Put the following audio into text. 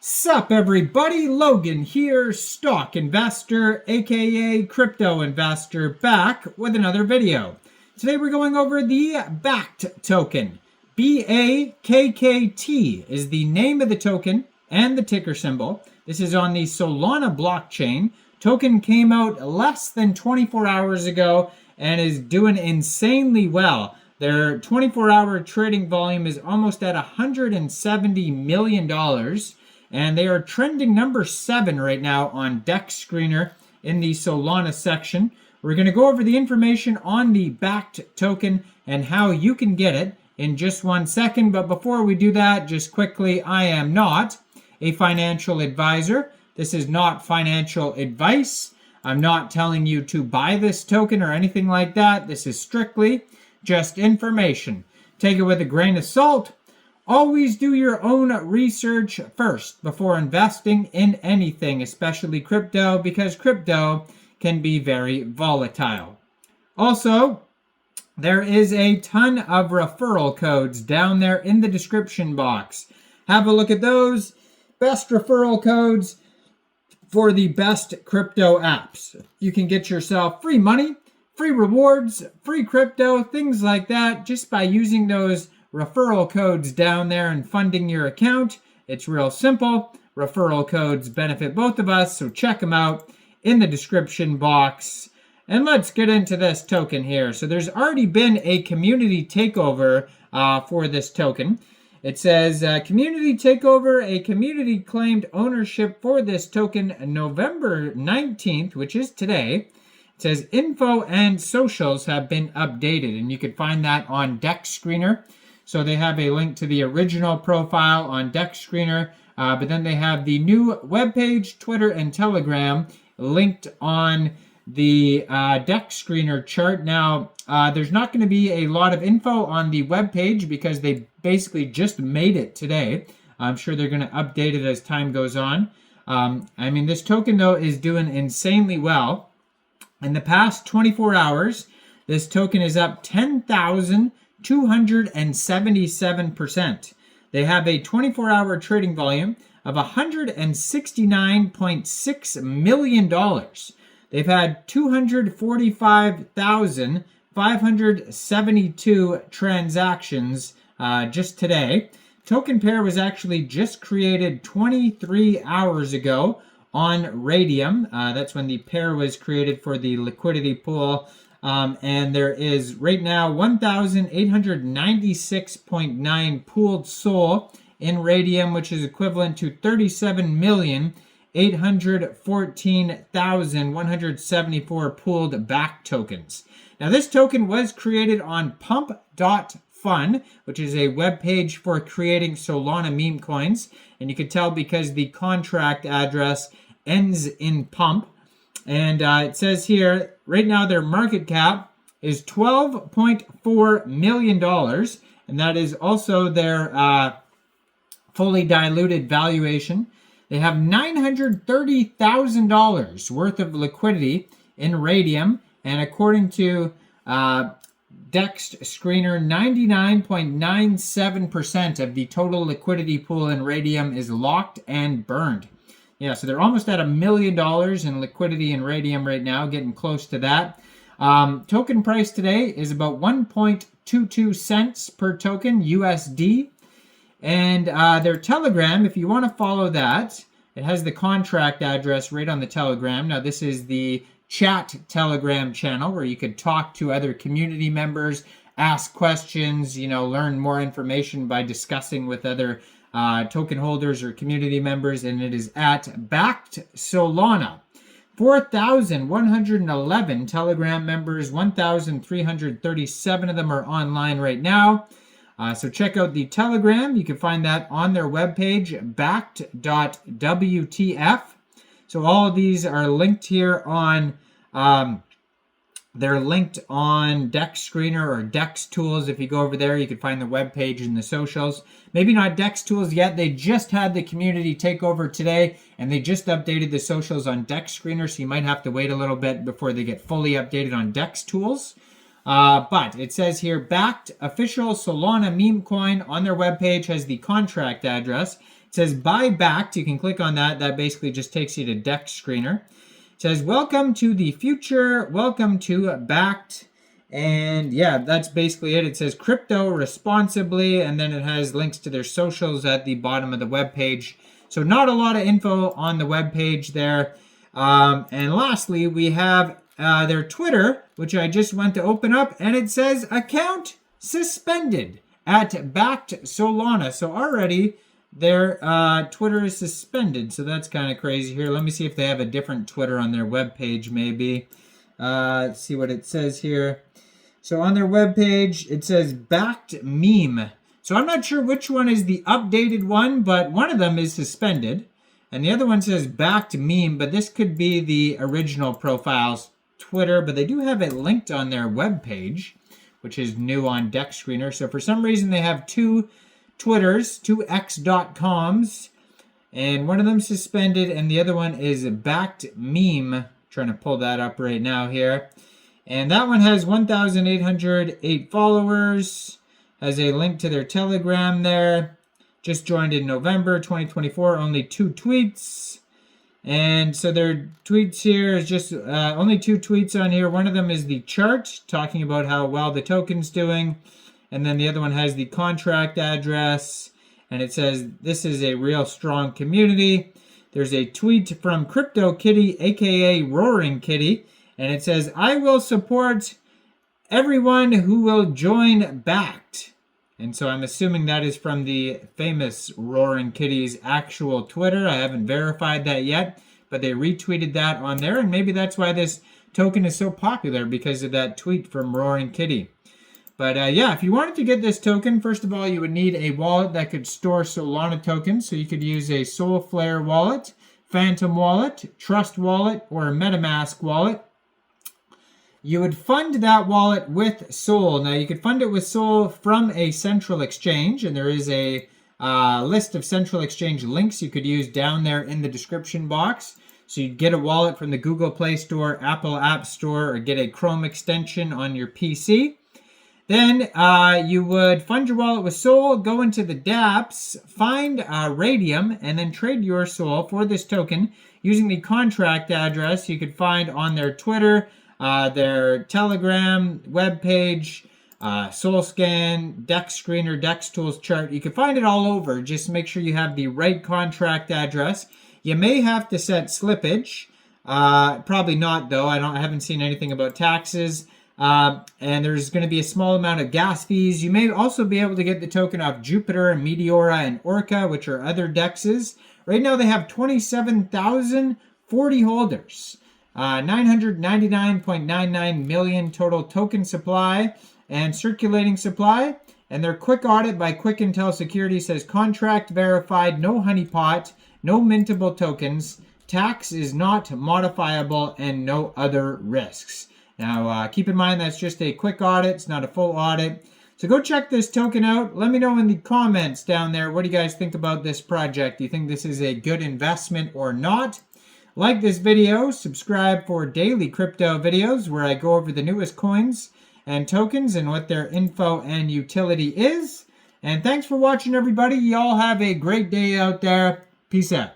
Sup everybody, Logan here, stock investor, aka crypto investor, back with another video. Today we're going over the Bakkt token. Bakkt is the name of the token and the ticker symbol. This is on the Solana blockchain. Token came out less than 24 hours ago and is doing insanely well. Their 24-hour trading volume is almost at $170 million. And they are trending number 7 right now on DEX Screener in the Solana section. We're going to go over the information on the Bakkt token and how you can get it in just 1 second. But before we do that, just quickly, I am not a financial advisor. This is not financial advice. I'm not telling you to buy this token or anything like that. This is strictly just information. Take it with a grain of salt. Always do your own research first before investing in anything, especially crypto, because crypto can be very volatile. Also, there is a ton of referral codes down there in the description box. Have a look at those. Best referral codes for the best crypto apps. You can get yourself free money, free rewards, free crypto, things like that, just by using those referral codes down there and funding your account. It's real simple. Referral codes benefit both of us, so check them out in the description box. And let's get into this token here. So there's already been a community takeover for this token. It says community takeover, a community claimed ownership for this token November 19th, which is today. It says info and socials have been updated, and you can find that on DEX Screener. So they have a link to the original profile on DEX Screener, but then they have the new webpage, Twitter, and Telegram linked on the DEX Screener chart. Now, there's not going to be a lot of info on the webpage because they basically just made it today. I'm sure they're going to update it as time goes on. I mean, this token, though, is doing insanely well. In the past 24 hours, this token is up 10,277%. They have a 24-hour trading volume of $169.6 million. They've had 245,572 transactions just today. Token pair was actually just created 23 hours ago on Raydium. That's when the pair was created for the liquidity pool. And there is right now 1,896.9 pooled SOL in Raydium, which is equivalent to 37,814,174 pooled Bakkt tokens. Now, this token was created on pump.fun, which is a web page for creating Solana meme coins. And you can tell because the contract address ends in pump. And it says here, right now their market cap is $12.4 million. And that is also their fully diluted valuation. They have $930,000 worth of liquidity in Raydium. And according to DEX Screener, 99.97% of the total liquidity pool in Raydium is locked and burned. Yeah, so they're almost at $1 million in liquidity in Raydium right now, getting close to that. Token price today is about 1.22 cents per token USD. And their Telegram, if you want to follow that, it has the contract address right on the Telegram. Now, this is the chat Telegram channel where you could talk to other community members, ask questions, learn more information by discussing with other token holders or community members, and it is at Bakkt Solana. 4,111 Telegram members, 1,337 of them are online right now. So check out the Telegram. You can find that on their webpage, bakkt.wtf. So all of these are linked here on they're linked on DEX Screener or DEX Tools. If you go over there, you can find the webpage and the socials. Maybe not DEX Tools yet. They just had the community takeover today, and they just updated the socials on DEX Screener, so you might have to wait a little bit before they get fully updated on DEX Tools. But it says here, Bakkt official Solana meme coin on their webpage has the contract address. It says buy Bakkt. You can click on that. That basically just takes you to Deck Screener. It says welcome to the future. Welcome to Bakkt. And yeah, that's basically it. It says crypto responsibly, and then it has links to their socials at the bottom of the webpage. So not a lot of info on the webpage there. And lastly, we have their Twitter, which I just went to open up, and it says account suspended at Bakkt Solana. So already their Twitter is suspended. So that's kind of crazy here. Let me see if they have a different Twitter on their webpage maybe. Let's see what it says here. So on their webpage, it says Bakkt meme. So I'm not sure which one is the updated one, but one of them is suspended. And the other one says Bakkt meme, but this could be the original profile's Twitter, but they do have it linked on their webpage, which is new on Deck Screener. So for some reason, they have two Twitters, two x.coms, and one of them suspended, and the other one is Bakkt meme. Trying to pull that up right now here. And that one has 1,808 followers, has a link to their Telegram there. Just joined in November 2024, only 2 tweets. And so their tweets here is just only 2 tweets on here. One of them is the chart, talking about how well the token's doing. And then the other one has the contract address. And it says, this is a real strong community. There's a tweet from Crypto Kitty, aka Roaring Kitty, and it says, I will support everyone who will join Bakkt. And so I'm assuming that is from the famous Roaring Kitty's actual Twitter. I haven't verified that yet, but they retweeted that on there, and maybe that's why this token is so popular, because of that tweet from Roaring Kitty. But yeah, if you wanted to get this token, first of all, you would need a wallet that could store Solana tokens. So you could use a Solflare wallet, Phantom wallet, Trust wallet, or a MetaMask wallet. You would fund that wallet with Sol. Now, you could fund it with Sol from a central exchange, and there is a list of central exchange links you could use down there in the description box. So you'd get a wallet from the Google Play Store, Apple App Store, or get a Chrome extension on your PC. Then you would fund your wallet with Sol, go into the dApps, find Raydium, and then trade your Sol for this token using the contract address you could find on their Twitter, their Telegram webpage, SolScan, Deck Screener, Dex Tools chart. You can find it all over. Just make sure you have the right contract address. You may have to set slippage. Probably not, though. I haven't seen anything about taxes. And there's going to be a small amount of gas fees. You may also be able to get the token off Jupiter, Meteora, and Orca, which are other dexes. Right now they have 27,040 holders. 999.99 million total token supply and circulating supply. And their quick audit by Quick Intel Security says contract verified, no honeypot, no mintable tokens, tax is not modifiable, and no other risks. Now, keep in mind that's just a quick audit. It's not a full audit. So go check this token out. Let me know in the comments down there, what do you guys think about this project? Do you think this is a good investment or not? Like this video, subscribe for daily crypto videos where I go over the newest coins and tokens and what their info and utility is. And thanks for watching, everybody. Y'all have a great day out there. Peace out.